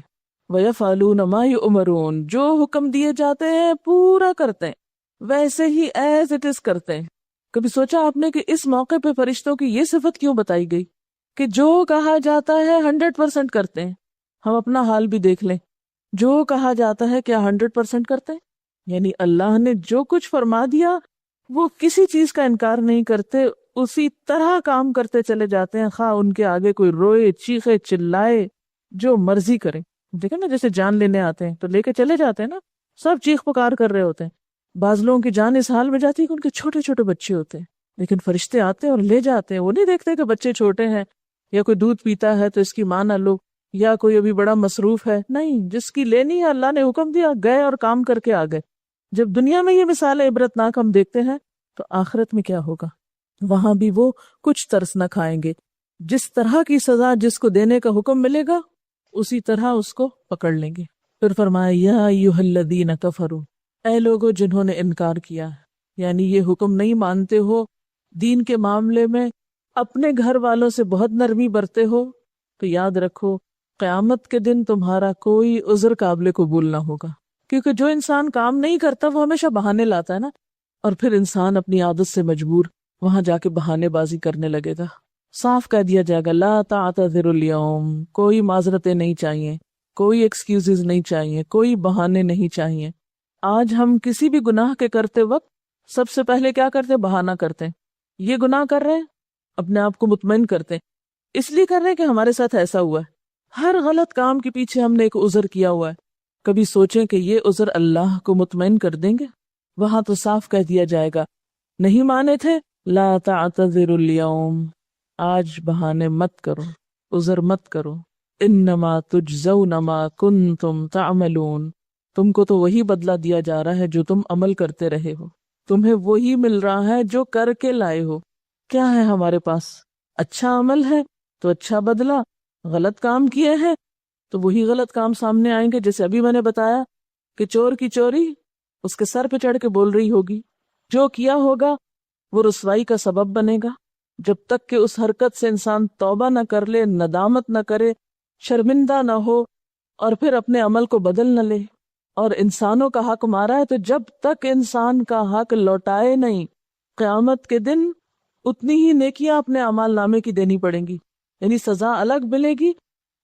وَيَفْعَلُونَ مَا يُؤْمَرُونَ، جو حکم دیے جاتے ہیں پورا کرتے ہیں، ویسے ہی ایز اٹ از کرتے ہیں. کبھی سوچا آپ نے کہ اس موقع پہ فرشتوں کی یہ صفت کیوں بتائی گئی کہ جو کہا جاتا ہے 100% کرتے ہیں؟ ہم اپنا حال بھی دیکھ لیں، جو کہا جاتا ہے کیا 100% کرتے ہیں؟ یعنی اللہ نے جو کچھ فرما دیا وہ کسی چیز کا انکار نہیں کرتے، اسی طرح کام کرتے چلے جاتے ہیں، خواہ ان کے آگے کوئی روئے، چیخے، چلائے، جو مرضی کرے۔ دیکھیں نا، جیسے جان لینے آتے ہیں تو لے کے چلے جاتے ہیں نا، سب چیخ پکار کر رہے ہوتے ہیں۔ بعض لوگوں کی جان اس حال میں جاتی ہے کہ ان کے چھوٹے چھوٹے بچے ہوتے ہیں، لیکن فرشتے آتے ہیں اور لے جاتے ہیں۔ وہ نہیں دیکھتے کہ بچے چھوٹے ہیں، یا کوئی دودھ پیتا ہے تو اس کی ماں نہ لو، یا کوئی ابھی بڑا مصروف ہے، نہیں، جس کی لینی ہے اللہ نے حکم دیا، گئے اور کام کر کے آ گئے۔ جب دنیا میں یہ مثالیں عبرتناک ہم دیکھتے ہیں تو آخرت میں کیا ہوگا؟ وہاں بھی وہ کچھ ترس نہ کھائیں گے، جس طرح کی سزا جس کو دینے کا حکم ملے گا اسی طرح اس کو پکڑ لیں گے۔ پھر فرمایا یا ایھا الذین کفروا، اے لوگو جنہوں نے انکار کیا، یعنی یہ حکم نہیں مانتے ہو، دین کے معاملے میں اپنے گھر والوں سے بہت نرمی برتے ہو، تو یاد رکھو قیامت کے دن تمہارا کوئی عذر قابل قبول نہ ہوگا، کیونکہ جو انسان کام نہیں کرتا وہ ہمیشہ بہانے لاتا ہے نا، اور پھر انسان اپنی عادت سے مجبور وہاں جا کے بہانے بازی کرنے لگے گا۔ صاف کہہ دیا جائے گا لا تعتذروا اليوم، کوئی معذرتیں نہیں چاہیے، کوئی ایکسکیوزز نہیں چاہیے، کوئی بہانے نہیں چاہیے۔ آج ہم کسی بھی گناہ کے کرتے وقت سب سے پہلے کیا کرتے؟ بہانہ کرتے ہیں۔ یہ گناہ کر رہے ہیں، اپنے آپ کو مطمئن کرتے ہیں، اس لیے کر رہے ہیں کہ ہمارے ساتھ ایسا ہوا ہے۔ ہر غلط کام کے پیچھے ہم نے ایک عذر کیا ہوا ہے۔ کبھی سوچیں کہ یہ عذر اللہ کو مطمئن کر دیں گے؟ وہاں تو صاف کہہ دیا جائے گا نہیں مانے تھے لا تعتذروا اليوم، آج بہانے مت کرو، عذر مت کرو، انما تجزون ما کنتم تعملون، تم کو تو وہی بدلہ دیا جا رہا ہے جو تم عمل کرتے رہے ہو، تمہیں وہی مل رہا ہے جو کر کے لائے ہو۔ کیا ہے ہمارے پاس؟ اچھا عمل ہے تو اچھا بدلہ، غلط کام کیے ہیں تو وہی غلط کام سامنے آئیں گے۔ جیسے ابھی میں نے بتایا کہ چور کی چوری اس کے سر پہ چڑھ کے بول رہی ہوگی، جو کیا ہوگا وہ رسوائی کا سبب بنے گا۔ جب تک کہ اس حرکت سے انسان توبہ نہ کر لے، ندامت نہ کرے، شرمندہ نہ ہو، اور پھر اپنے عمل کو بدل نہ لے، اور انسانوں کا حق مارا ہے تو جب تک انسان کا حق لوٹائے نہیں، قیامت کے دن اتنی ہی نیکیاں اپنے اعمال نامے کی دینی پڑیں گی، یعنی سزا الگ ملے گی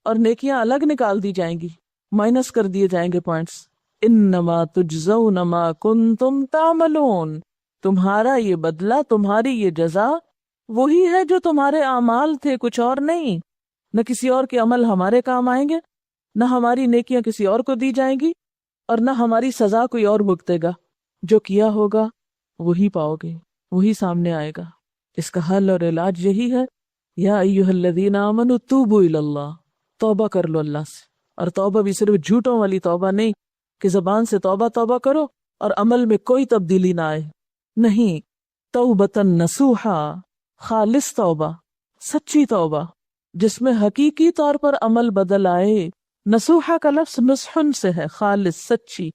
اور نیکیاں الگ نکال دی جائیں گی، مائنس کر دیے جائیں گے پوائنٹس۔ انما تجزون ما کنتم تعملون، تمہارا یہ بدلہ، تمہاری یہ جزا وہی ہے جو تمہارے اعمال تھے، کچھ اور نہیں۔ نہ کسی اور کے عمل ہمارے کام آئیں گے، نہ ہماری نیکیاں کسی اور کو دی جائیں گی، اور نہ ہماری سزا کوئی اور بھگتے گا۔ جو کیا ہوگا وہی پاؤ گے، وہی سامنے آئے گا۔ اس کا حل اور علاج یہی ہے، یا ایھا الذین آمنوا توبوا الی اللہ، توبہ کر لو اللہ سے۔ اور توبہ بھی صرف جھوٹوں والی توبہ نہیں کہ زبان سے توبہ توبہ کرو اور عمل میں کوئی تبدیلی نہ آئے، نہیں، توبۃ نصوحا، خالص توبہ، سچی توبہ جس میں حقیقی طور پر عمل بدل آئے۔ نصوحا کا لفظ نصحن سے ہے، خالص، سچی،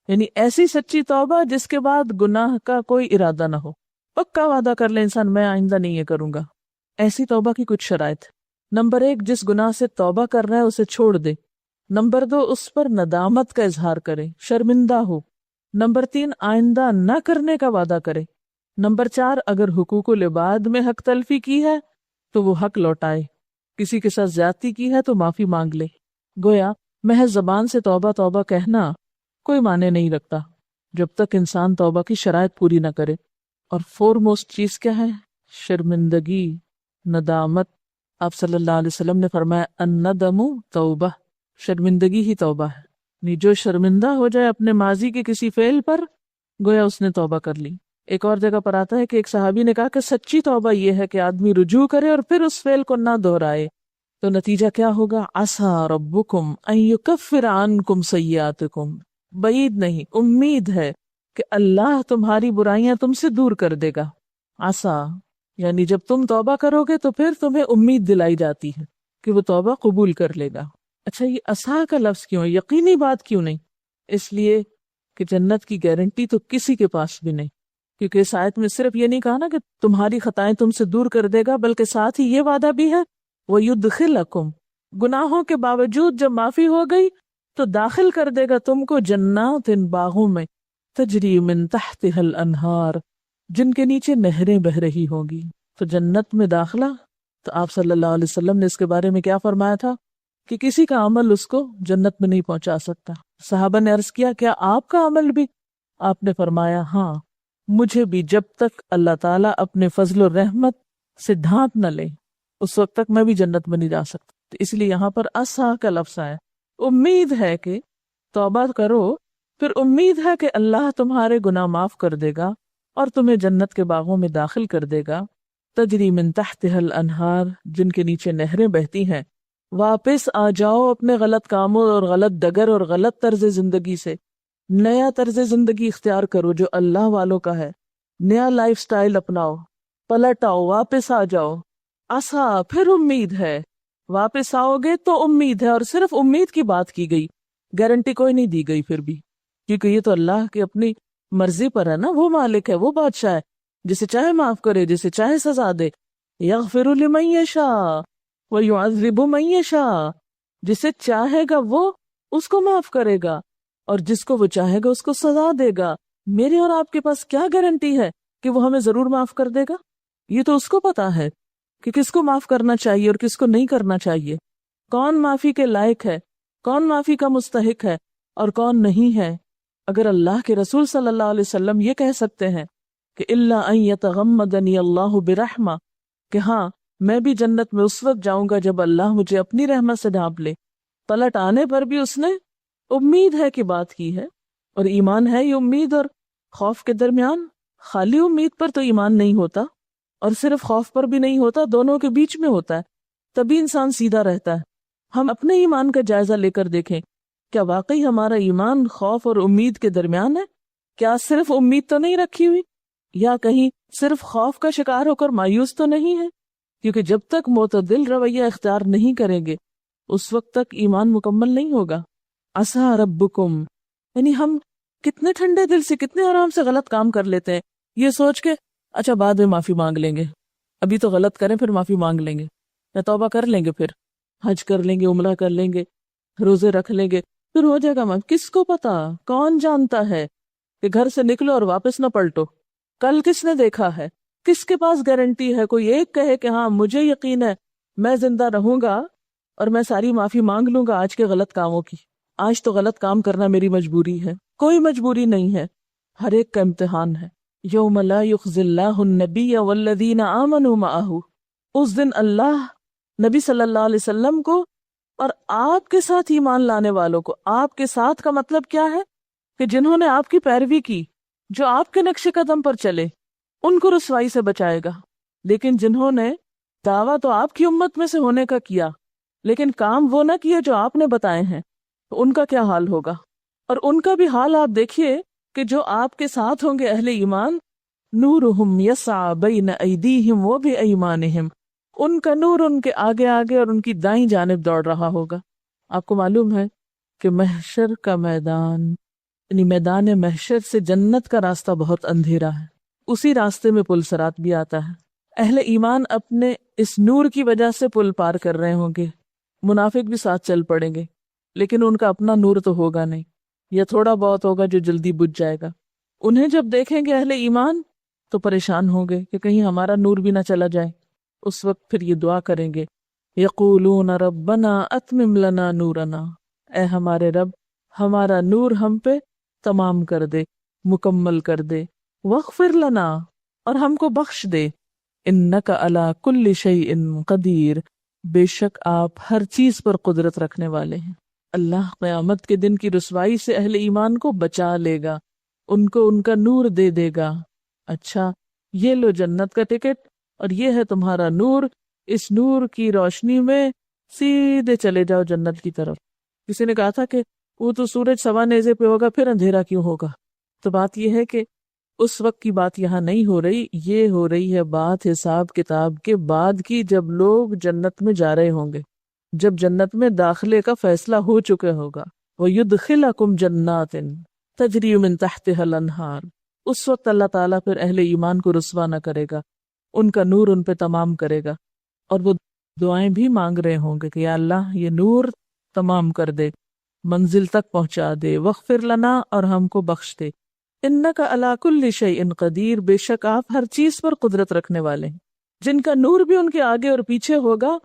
یعنی ایسی سچی توبہ جس کے بعد گناہ کا کوئی ارادہ نہ ہو، پکا وعدہ کر لے انسان میں آئندہ نہیں یہ کروں گا۔ ایسی توبہ کی کچھ شرائط: نمبر 1، جس گناہ سے توبہ کر رہا ہے اسے چھوڑ دے۔ نمبر 2، اس پر ندامت کا اظہار کرے، شرمندہ ہو۔ نمبر 3، آئندہ نہ کرنے کا وعدہ کرے۔ نمبر 4، اگر حقوق العباد میں حق تلفی کی ہے تو وہ حق لوٹائے، کسی کے ساتھ زیادتی کی ہے تو معافی مانگ لے۔ گویا محض زبان سے توبہ توبہ کہنا کوئی معنی نہیں رکھتا جب تک انسان توبہ کی شرائط پوری نہ کرے۔ اور فورموسٹ چیز کیا ہے؟ شرمندگی، ندامت۔ آپ صلی اللہ علیہ وسلم نے فرمایا الندم توبہ، شرمندگی ہی توبہ ہے۔ یعنی جو شرمندہ ہو جائے اپنے ماضی کے کسی فعل پر، گویا اس نے توبہ کر لی۔ ایک اور جگہ پر آتا ہے کہ ایک صحابی نے کہا کہ سچی توبہ یہ ہے کہ آدمی رجوع کرے اور پھر اس فعل کو نہ دہرائے۔ تو نتیجہ کیا ہوگا؟ عسیٰ ربکم ان یکفر عنکم سیئاتکم، بعید نہیں، امید ہے کہ اللہ تمہاری برائیاں تم سے دور کر دے گا۔ عسیٰ یعنی جب تم توبہ کرو گے تو پھر تمہیں امید دلائی جاتی ہے کہ وہ توبہ قبول کر لے گا۔ اچھا، یہ عسیٰ کا لفظ کیوں ہے؟ یقینی بات کیوں نہیں؟ اس لیے کہ جنت کی گارنٹی تو کسی کے پاس بھی نہیں، کیونکہ اس آیت میں صرف یہ نہیں کہا نا کہ تمہاری خطائیں تم سے دور کر دے گا، بلکہ ساتھ ہی یہ وعدہ بھی ہے وَيُدْخِلَكُمْ، گناہوں کے باوجود جب معافی ہو گئی تو داخل کر دے گا تم کو جنات، ان باغوں میں، تجری من تحتها الانہار، جن کے نیچے نہریں بہ رہی ہوں گی۔ تو جنت میں داخلہ، تو آپ صلی اللہ علیہ وسلم نے اس کے بارے میں کیا فرمایا تھا کہ کسی کا عمل اس کو جنت میں نہیں پہنچا سکتا۔ صحابہ نے عرض کیا کیا آپ کا عمل بھی؟ آپ نے فرمایا ہاں، مجھے بھی جب تک اللہ تعالیٰ اپنے فضل و رحمت سے ڈھانپ نہ لے اس وقت تک میں بھی جنت میں نہیں جا سکتا۔ تو اس لیے یہاں پر عسیٰ کا لفظ ہے، امید ہے کہ توبہ کرو، پھر امید ہے کہ اللہ تمہارے گناہ معاف کر دے گا اور تمہیں جنت کے باغوں میں داخل کر دے گا، تجری من تحتها الانہار، جن کے نیچے نہریں بہتی ہیں۔ واپس آ جاؤ اپنے غلط کاموں اور غلط ڈگر اور غلط طرز زندگی سے، نیا طرز زندگی اختیار کرو جو اللہ والوں کا ہے، نیا لائف سٹائل اپناؤ، پلٹ آؤ، واپس آ جاؤ۔ عسیٰ، پھر امید ہے، واپس آؤ گے تو امید ہے، اور صرف امید کی بات کی گئی، گارنٹی کوئی نہیں دی گئی پھر بھی، کیونکہ یہ تو اللہ کی اپنی مرضی پر ہے نا، وہ مالک ہے، وہ بادشاہ ہے، جسے چاہے معاف کرے، جسے چاہے سزا دے۔ یغفر لمن یشاء ویعذب من یشاء، جسے چاہے گا وہ اس کو معاف کرے گا اور جس کو وہ چاہے گا اس کو سزا دے گا۔ میرے اور آپ کے پاس کیا گارنٹی ہے کہ وہ ہمیں ضرور معاف کر دے گا؟ یہ تو اس کو پتا ہے کہ کس کو معاف کرنا چاہیے اور کس کو نہیں کرنا چاہیے، کون معافی کے لائق ہے، کون معافی کا مستحق ہے اور کون نہیں ہے۔ اگر اللہ کے رسول صلی اللہ علیہ وسلم یہ کہہ سکتے ہیں کہ الا ان یتغمدنی اللہ برحمہ، کہ ہاں میں بھی جنت میں اس وقت جاؤں گا جب اللہ مجھے اپنی رحمت سے ڈھانپ لے، پلٹ آنے پر بھی اس نے امید ہے کہ بات کی ہے، اور ایمان ہے یہ امید اور خوف کے درمیان۔ خالی امید پر تو ایمان نہیں ہوتا، اور صرف خوف پر بھی نہیں ہوتا، دونوں کے بیچ میں ہوتا ہے، تبھی انسان سیدھا رہتا ہے۔ ہم اپنے ایمان کا جائزہ لے کر دیکھیں، کیا واقعی ہمارا ایمان خوف اور امید کے درمیان ہے؟ کیا صرف امید تو نہیں رکھی ہوئی، یا کہیں صرف خوف کا شکار ہو کر مایوس تو نہیں ہے؟ کیونکہ جب تک معتدل رویہ اختیار نہیں کریں گے اس وقت تک ایمان مکمل نہیں ہوگا۔ عسیٰ ربکم، یعنی ہم کتنے ٹھنڈے دل سے، کتنے آرام سے غلط کام کر لیتے ہیں، یہ سوچ کے اچھا بعد میں معافی مانگ لیں گے، ابھی تو غلط کریں پھر معافی مانگ لیں گے، یا توبہ کر لیں گے، پھر حج کر لیں گے، عمرہ کر لیں گے، روزے رکھ لیں گے، پھر ہو جائے گا معاف۔ کس کو پتا، کون جانتا ہے کہ گھر سے نکلو اور واپس نہ پلٹو، کل کس نے دیکھا ہے، کس کے پاس گارنٹی ہے؟ کوئی ایک کہے کہ ہاں مجھے یقین ہے میں زندہ رہوں گا اور میں ساری معافی مانگ لوں گا آج کے غلط کاموں کی، آج تو غلط کام کرنا میری مجبوری ہے۔ کوئی مجبوری نہیں ہے، ہر ایک کا امتحان ہے۔ یوم لا یخزی اللہ النبی والذین آمنوا معہ، اس دن اللہ نبی صلی اللہ علیہ وسلم کو اور آپ کے ساتھ ایمان لانے والوں کو، آپ کے ساتھ کا مطلب کیا ہے کہ جنہوں نے آپ کی پیروی کی، جو آپ کے نقش قدم پر چلے، ان کو رسوائی سے بچائے گا۔ لیکن جنہوں نے دعویٰ تو آپ کی امت میں سے ہونے کا کیا لیکن کام وہ نہ کیے جو آپ نے بتائے ہیں، تو ان کا کیا حال ہوگا؟ اور ان کا بھی حال آپ دیکھیے کہ جو آپ کے ساتھ ہوں گے اہل ایمان، نورہم یسعی بین ایدیہم و بایمانہم، ان کا نور ان کے آگے آگے اور ان کی دائیں جانب دوڑ رہا ہوگا۔ آپ کو معلوم ہے کہ محشر کا میدان، یعنی میدان محشر سے جنت کا راستہ بہت اندھیرا ہے، اسی راستے میں پل صراط بھی آتا ہے۔ اہل ایمان اپنے اس نور کی وجہ سے پل پار کر رہے ہوں گے، منافق بھی ساتھ چل پڑیں گے، لیکن ان کا اپنا نور تو ہوگا نہیں، یا تھوڑا بہت ہوگا جو جلدی بجھ جائے گا۔ انہیں جب دیکھیں گے اہل ایمان تو پریشان ہوں گے کہ کہیں ہمارا نور بھی نہ چلا جائے۔ اس وقت پھر یہ دعا کریں گے، یقولون ربنا اتمم لنا نورنا، اے ہمارے رب ہمارا نور ہم پہ تمام کر دے، مکمل کر دے، واغفر لنا، اور ہم کو بخش دے، انک علی کل شیء قدیر، بے شک آپ ہر چیز پر قدرت رکھنے والے ہیں۔ اللہ قیامت کے دن کی رسوائی سے اہل ایمان کو بچا لے گا، ان کو ان کا نور دے دے گا۔ اچھا یہ لو جنت کا ٹکٹ اور یہ ہے تمہارا نور، اس نور کی روشنی میں سیدھے چلے جاؤ جنت کی طرف۔ کسی نے کہا تھا کہ وہ تو سورج سوا نیزے پہ ہوگا پھر اندھیرا کیوں ہوگا؟ تو بات یہ ہے کہ اس وقت کی بات یہاں نہیں ہو رہی، یہ ہو رہی ہے بات حساب کتاب کے بعد کی، جب لوگ جنت میں جا رہے ہوں گے، جب جنت میں داخلے کا فیصلہ ہو چکا ہوگا۔ وَيُدْخِلَكُمْ جَنَّاتٍ تَجْرِي مِن تَحْتِهَا الْأَنْهَارُ، اس وقت اللہ تعالیٰ پھر اہل ایمان کو رسوا نہ کرے گا، ان کا نور ان پہ تمام کرے گا، اور وہ دعائیں بھی مانگ رہے ہوں گے کہ یا اللہ یہ نور تمام کر دے، منزل تک پہنچا دے، وغفر لنا، اور ہم کو بخش دے، انک علی کل شیء قدیر، بے شک آپ ہر چیز پر قدرت رکھنے والے ہیں۔ جن کا نور بھی ان کے آگے اور پیچھے ہوگا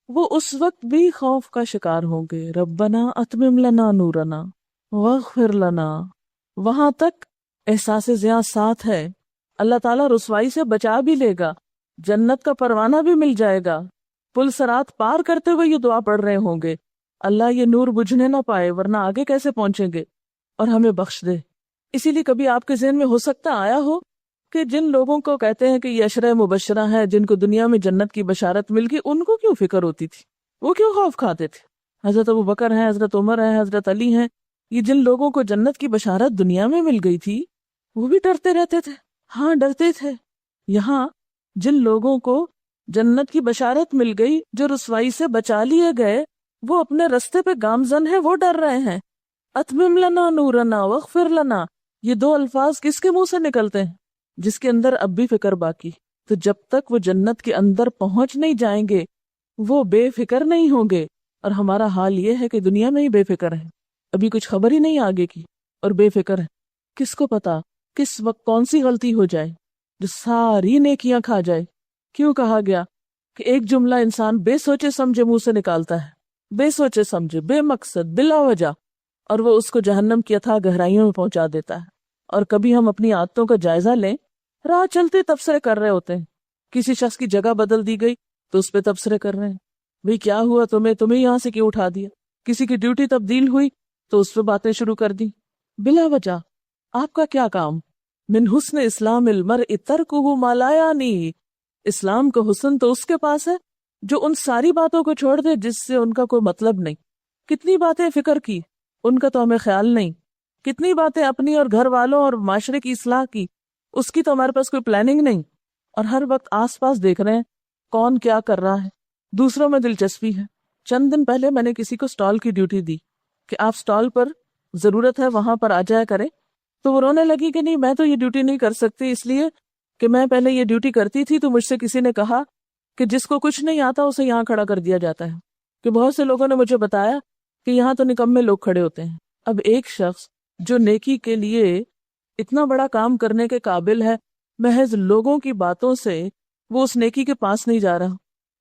وہ اس وقت بھی خوف کا شکار ہوں گے۔ ربنا اتمم لنا نورنا واغفر لنا، وہاں تک احساس ضیاء ساتھ ہے۔ اللہ تعالیٰ رسوائی سے بچا بھی لے گا، جنت کا پروانہ بھی مل جائے گا۔ پل صراط پار کرتے ہوئے یہ دعا پڑھ رہے ہوں گے، اللہ یہ نور بجھنے نہ پائے ورنہ آگے کیسے پہنچیں گے، اور ہمیں بخش دے۔ اسی لیے کبھی آپ کے ذہن میں ہو سکتا آیا ہو کہ جن لوگوں کو کہتے ہیں کہ یہ عشرہ مبشرہ ہیں، جن کو دنیا میں جنت کی بشارت مل گئی، ان کو کیوں فکر ہوتی تھی، وہ کیوں خوف کھاتے تھے؟ حضرت ابوبکر ہیں، حضرت عمر ہیں، حضرت علی ہیں، یہ جن لوگوں کو جنت کی بشارت دنیا میں مل گئی تھی وہ بھی ڈرتے رہتے تھے۔ ہاں ڈرتے تھے۔ یہاں جن لوگوں کو جنت کی بشارت مل گئی، جو رسوائی سے بچا لیے گئے، وہ اپنے رستے پہ گامزن ہیں، وہ ڈر رہے ہیں۔ اتمم لنا نورنا واغفر لنا، یہ دو الفاظ کس کے منہ سے نکلتے ہیں؟ جس کے اندر اب بھی فکر باقی۔ تو جب تک وہ جنت کے اندر پہنچ نہیں جائیں گے وہ بے فکر نہیں ہوں گے، اور ہمارا حال یہ ہے کہ دنیا میں ہی بے فکر ہے، ابھی کچھ خبر ہی نہیں آگے کی اور بے فکر ہے۔ کس کو پتا کس وقت کون سی غلطی ہو جائے جو ساری نیکیاں کھا جائے۔ کیوں کہا گیا کہ ایک جملہ انسان بے سوچے سمجھے منہ سے نکالتا ہے، بے سوچے سمجھے، بے مقصد، بلا وجہ، اور وہ اس کو جہنم کی اتھاہ گہرائیوں میں پہنچا دیتا ہے۔ اور کبھی ہم اپنی عادتوں کا جائزہ لیں، راہ چلتے تبصرے کر رہے ہوتے ہیں، کسی شخص کی جگہ بدل دی گئی تو اس پہ تبصرے کر رہے ہیں، بھئی کیا ہوا تمہیں یہاں سے کیوں اٹھا دیا؟ کسی کی ڈیوٹی تبدیل ہوئی تو اس پہ باتیں شروع کر دی بلا وجہ۔ آپ کا کیا کام؟ من حسن اسلام المرء ترکہ ما لا یعنی، اسلام کا حسن تو اس کے پاس ہے جو ان ساری باتوں کو چھوڑ دے جس سے ان کا کوئی مطلب نہیں۔ کتنی باتیں فکر کی، ان کا تو ہمیں خیال نہیں، کتنی باتیں اپنی اور گھر والوں اور معاشرے کی اصلاح کی، اس کی تو ہمارے پاس کوئی پلاننگ نہیں، اور ہر وقت آس پاس دیکھ رہے ہیں کون کیا کر رہا ہے، دوسروں میں دلچسپی ہے۔ چند دن پہلے میں نے کسی کو سٹال کی ڈیوٹی دی کہ آپ سٹال پر ضرورت ہے وہاں پر آ جایا کریں، تو وہ رونے لگی کہ نہیں میں تو یہ ڈیوٹی نہیں کر سکتی، اس لیے کہ میں پہلے یہ ڈیوٹی کرتی تھی تو مجھ سے کسی نے کہا کہ جس کو کچھ نہیں آتا اسے یہاں کھڑا کر دیا جاتا ہے، کہ بہت سے لوگوں نے مجھے بتایا کہ یہاں تو نکمے لوگ کھڑے ہوتے ہیں۔ اب ایک شخص جو نیکی کے لیے اتنا بڑا کام کرنے کے قابل ہے، محض لوگوں کی باتوں سے وہ اس نیکی کے پاس نہیں جا رہا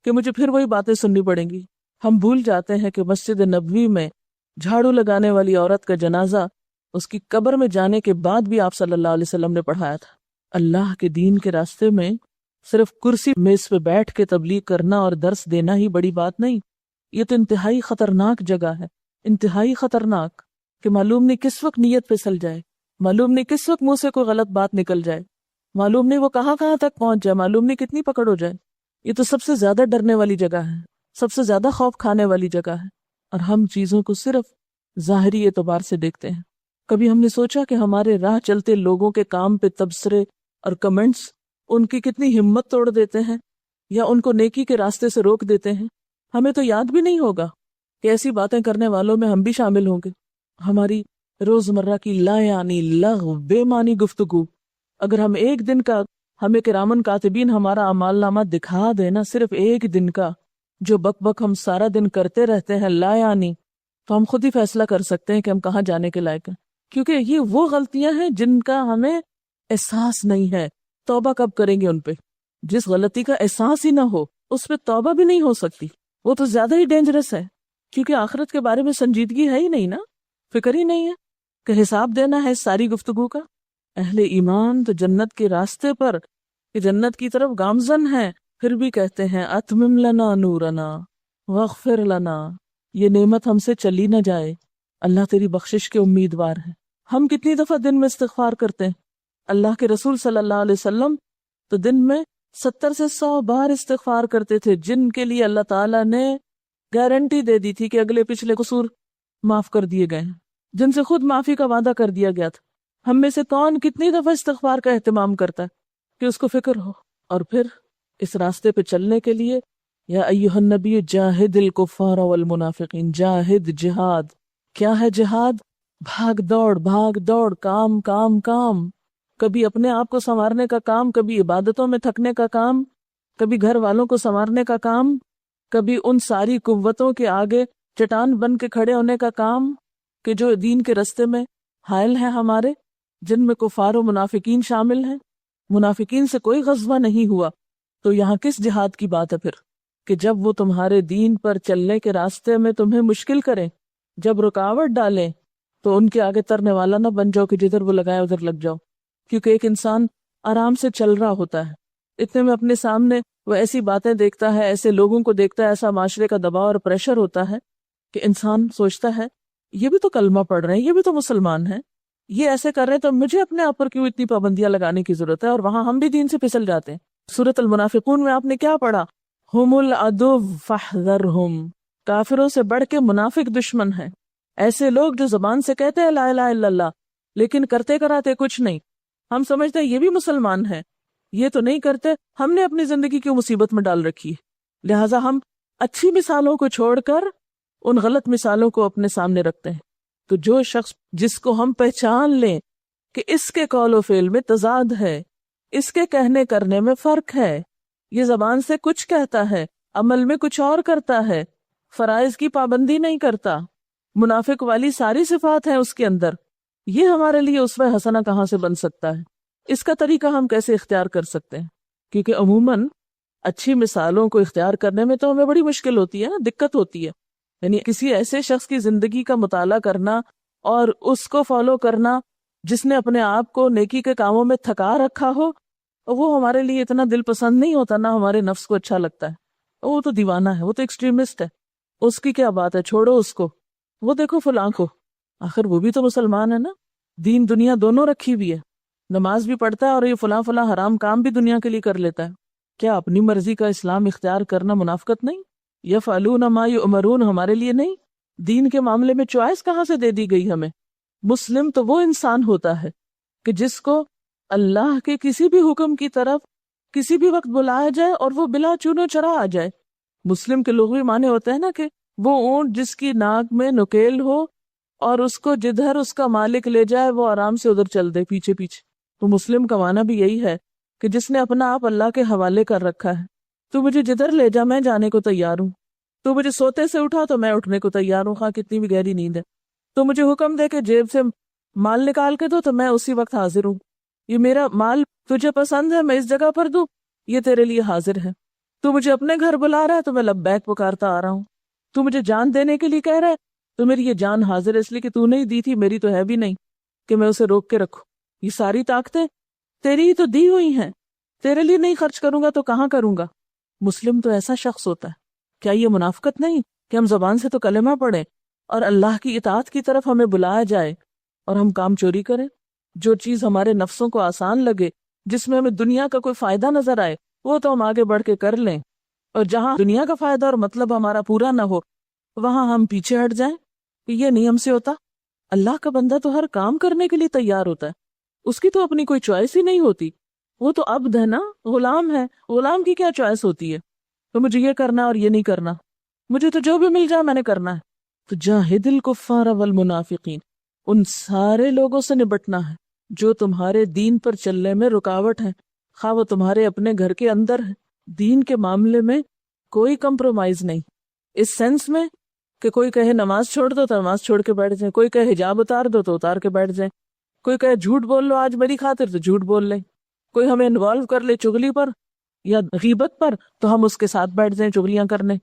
کہ مجھے پھر وہی باتیں سننی پڑیں گی۔ ہم بھول جاتے ہیں کہ مسجد نبوی میں جھاڑو لگانے والی عورت کا جنازہ اس کی قبر میں جانے کے بعد بھی آپ صلی اللہ علیہ وسلم نے پڑھایا تھا۔ اللہ کے دین کے راستے میں صرف کرسی میز پہ بیٹھ کے تبلیغ کرنا اور درس دینا ہی بڑی بات نہیں، یہ تو انتہائی خطرناک جگہ ہے، انتہائی خطرناک، کہ معلوم نہیں کس وقت نیت پھسل جائے، معلوم نہیں کس وقت منہ سے کوئی غلط بات نکل جائے، معلوم نہیں وہ کہاں تک پہنچ جائے، معلوم نہیں کتنی پکڑ ہو جائے۔ یہ تو سب سے زیادہ ڈرنے والی جگہ ہے، سب سے زیادہ خوف کھانے والی جگہ ہے، اور ہم چیزوں کو صرف ظاہری اعتبار سے دیکھتے ہیں۔ کبھی ہم نے سوچا کہ ہمارے راہ چلتے لوگوں کے کام پہ تبصرے اور کمنٹس ان کی کتنی ہمت توڑ دیتے ہیں یا ان کو نیکی کے راستے سے روک دیتے ہیں؟ ہمیں تو یاد بھی نہیں ہوگا کہ ایسی باتیں کرنے والوں میں ہم بھی شامل ہوں گے۔ ہماری روزمرہ کی لا یعنی لغو بے معنی گفتگو، اگر ہم ایک دن کا، ہمیں کرامن کاتبین ہمارا اعمال نامہ دکھا دینا، صرف ایک دن کا جو بک بک ہم سارا دن کرتے رہتے ہیں لا یعنی، تو ہم خود ہی فیصلہ کر سکتے ہیں کہ ہم کہاں جانے کے لائق ہیں، کیونکہ یہ وہ غلطیاں ہیں جن کا ہمیں احساس نہیں ہے۔ توبہ کب کریں گے ان پہ؟ جس غلطی کا احساس ہی نہ ہو اس پہ توبہ بھی نہیں ہو سکتی، وہ تو زیادہ ہی ڈینجرس ہے، کیونکہ آخرت کے بارے میں سنجیدگی ہے ہی نہیں نا، فکر ہی نہیں ہے کہ حساب دینا ہے اس ساری گفتگو کا۔ اہل ایمان تو جنت کے راستے پر، کہ جنت کی طرف گامزن ہیں، پھر بھی کہتے ہیں اتمم لنا نورنا واغفر لنا، یہ نعمت ہم سے چلی نہ جائے، اللہ تیری بخشش کے امیدوار ہیں۔ ہم کتنی دفعہ دن میں استغفار کرتے ہیں؟ اللہ کے رسول صلی اللہ علیہ وسلم تو دن میں 70 سے 100 بار استغفار کرتے تھے، جن کے لیے اللہ تعالیٰ نے گارنٹی دے دی تھی کہ اگلے پچھلے قصور معاف کر دیے گئے ہیں، جن سے خود معافی کا وعدہ کر دیا گیا تھا۔ ہم میں سے کون کتنی دفعہ استغفار کا اہتمام کرتا ہے کہ اس کو فکر ہو؟ اور پھر اس راستے پہ چلنے کے لیے یا ایھا النبی جاہد الکفار والمنافقین، جاہد، جہاد۔ کیا ہے جہاد؟ بھاگ دوڑ، کام کام کام، کبھی اپنے آپ کو سنوارنے کا کام، کبھی عبادتوں میں تھکنے کا کام، کبھی گھر والوں کو سنوارنے کا کام، کبھی ان ساری قوتوں کے آگے چٹان بن کے کھڑے ہونے کا کام کہ جو دین کے رستے میں حائل ہیں ہمارے، جن میں کفار و منافقین شامل ہیں. منافقین سے کوئی غزوہ نہیں ہوا، تو یہاں کس جہاد کی بات ہے پھر؟ کہ جب وہ تمہارے دین پر چلنے کے راستے میں تمہیں مشکل کریں، جب رکاوٹ ڈالیں، تو ان کے آگے ترنے والا نہ بن جاؤ کہ جدھر وہ لگائے ادھر لگ جاؤ. کیونکہ ایک انسان آرام سے چل رہا ہوتا ہے، اتنے میں اپنے سامنے وہ ایسی باتیں دیکھتا ہے، ایسے لوگوں کو دیکھتا ہے، ایسا معاشرے کا دباؤ اور پریشر ہوتا ہے کہ انسان سوچتا ہے یہ بھی تو کلمہ پڑھ رہے ہیں، یہ بھی تو مسلمان ہیں، یہ ایسے کر رہے ہیں، تو مجھے اپنے آپ پر کیوں اتنی پابندیاں لگانے کی ضرورت ہے؟ اور وہاں ہم بھی دین سے پھسل جاتے ہیں. سورۃ المنافقون میں آپ نے کیا پڑھا؟ ہم العدو فاحذرہم، کافروں سے بڑھ کے منافق دشمن ہیں. ایسے لوگ جو زبان سے کہتے ہیں لا الہ الا اللہ، لیکن کرتے کراتے کچھ نہیں. ہم سمجھتے ہیں یہ بھی مسلمان ہیں، یہ تو نہیں کرتے، ہم نے اپنی زندگی کیوں مصیبت میں ڈال رکھی ہے؟ لہٰذا ہم اچھی مثالوں کو چھوڑ کر ان غلط مثالوں کو اپنے سامنے رکھتے ہیں. تو جو شخص جس کو ہم پہچان لیں کہ اس کے قول و فعل میں تضاد ہے، اس کے کہنے کرنے میں فرق ہے، یہ زبان سے کچھ کہتا ہے، عمل میں کچھ اور کرتا ہے، فرائض کی پابندی نہیں کرتا، منافق والی ساری صفات ہیں اس کے اندر، یہ ہمارے لیے اسوہ حسنہ کہاں سے بن سکتا ہے؟ اس کا طریقہ ہم کیسے اختیار کر سکتے ہیں؟ کیونکہ عموماً اچھی مثالوں کو اختیار کرنے میں تو ہمیں بڑی مشکل ہوتی ہے نا، دقت ہوتی ہے. یعنی کسی ایسے شخص کی زندگی کا مطالعہ کرنا اور اس کو فالو کرنا جس نے اپنے آپ کو نیکی کے کاموں میں تھکا رکھا ہو، وہ ہمارے لیے اتنا دل پسند نہیں ہوتا، نہ ہمارے نفس کو اچھا لگتا ہے. وہ تو دیوانہ ہے، وہ تو ایکسٹریمسٹ ہے، اس کی کیا بات ہے، چھوڑو اس کو. وہ دیکھو فلاں کو، آخر وہ بھی تو مسلمان ہے نا، دین دنیا دونوں رکھی ہوئی ہے، نماز بھی پڑھتا ہے اور یہ فلاں فلاں حرام کام بھی دنیا کے لیے کر لیتا ہے. کیا اپنی مرضی کا اسلام اختیار کرنا منافقت نہیں؟ یفعلون ما یؤمرون ہمارے لیے نہیں؟ دین کے معاملے میں چوائس کہاں سے دے دی گئی ہمیں؟ مسلم تو وہ انسان ہوتا ہے کہ جس کو اللہ کے کسی بھی حکم کی طرف کسی بھی وقت بلایا جائے اور وہ بلا چونو چرا آ جائے. مسلم کے لغوی معنی ہوتے ہیں نا کہ وہ اونٹ جس کی ناک میں نکیل ہو اور اس کو جدھر اس کا مالک لے جائے وہ آرام سے ادھر چل دے پیچھے پیچھے. تو مسلم کا معنی بھی یہی ہے کہ جس نے اپنا آپ اللہ کے حوالے کر رکھا ہے. تو مجھے جدھر لے جا میں جانے کو تیار ہوں، تو مجھے سوتے سے اٹھا تو میں اٹھنے کو تیار ہوں، خواہ کتنی بھی گہری نیند ہے. تو مجھے حکم دے کہ جیب سے مال نکال کے دو تو میں اسی وقت حاضر ہوں. یہ میرا مال تجھے پسند ہے، میں اس جگہ پر دوں، یہ تیرے لیے حاضر ہے. تو مجھے اپنے گھر بلا رہا ہے تو میں لبیک پکارتا آ رہا ہوں. تو مجھے جان دینے کے لیے کہہ رہا ہے تو میری یہ جان حاضر ہے، اس لیے کہ تو نہیں دی تھی، میری تو ہے بھی نہیں کہ میں اسے روک کے رکھوں. یہ ساری طاقتیں تیری ہی تو دی ہوئی ہیں، تیرے لیے نہیں خرچ کروں گا تو کہاں کروں گا؟ مسلم تو ایسا شخص ہوتا ہے. کیا یہ منافقت نہیں کہ ہم زبان سے تو کلمہ پڑھیں اور اللہ کی اطاعت کی طرف ہمیں بلایا جائے اور ہم کام چوری کریں؟ جو چیز ہمارے نفسوں کو آسان لگے، جس میں ہمیں دنیا کا کوئی فائدہ نظر آئے، وہ تو ہم آگے بڑھ کے کر لیں، اور جہاں دنیا کا فائدہ اور مطلب ہمارا پورا نہ ہو وہاں ہم پیچھے ہٹ جائیں کہ یہ نہیں ہم سے ہوتا. اللہ کا بندہ تو ہر کام کرنے کے لیے تیار ہوتا ہے، اس کی تو اپنی کوئی چوائس ہی نہیں ہوتی. وہ تو عبد ہے نا، غلام ہے، غلام کی کیا چوائس ہوتی ہے؟ تو مجھے یہ کرنا اور یہ نہیں کرنا، مجھے تو جو بھی مل جائے میں نے کرنا ہے. تو جاہد الکفار والمنافقین، ان سارے لوگوں سے نبٹنا ہے جو تمہارے دین پر چلنے میں رکاوٹ ہے، خواہ وہ تمہارے اپنے گھر کے اندر ہے. دین کے معاملے میں کوئی کمپرومائز نہیں، اس سینس میں کہ کوئی کہے نماز چھوڑ دو تو نماز چھوڑ کے بیٹھ جائیں، کوئی کہے حجاب اتار دو تو اتار کے بیٹھ جائیں، کوئی کہے جھوٹ بول لو آج میری خاطر تو جھوٹ بول لیں، کوئی ہمیں انوالو کر لے چغلی پر یا غیبت پر تو ہم اس کے ساتھ بیٹھ جائیں چغلیاں کرنے.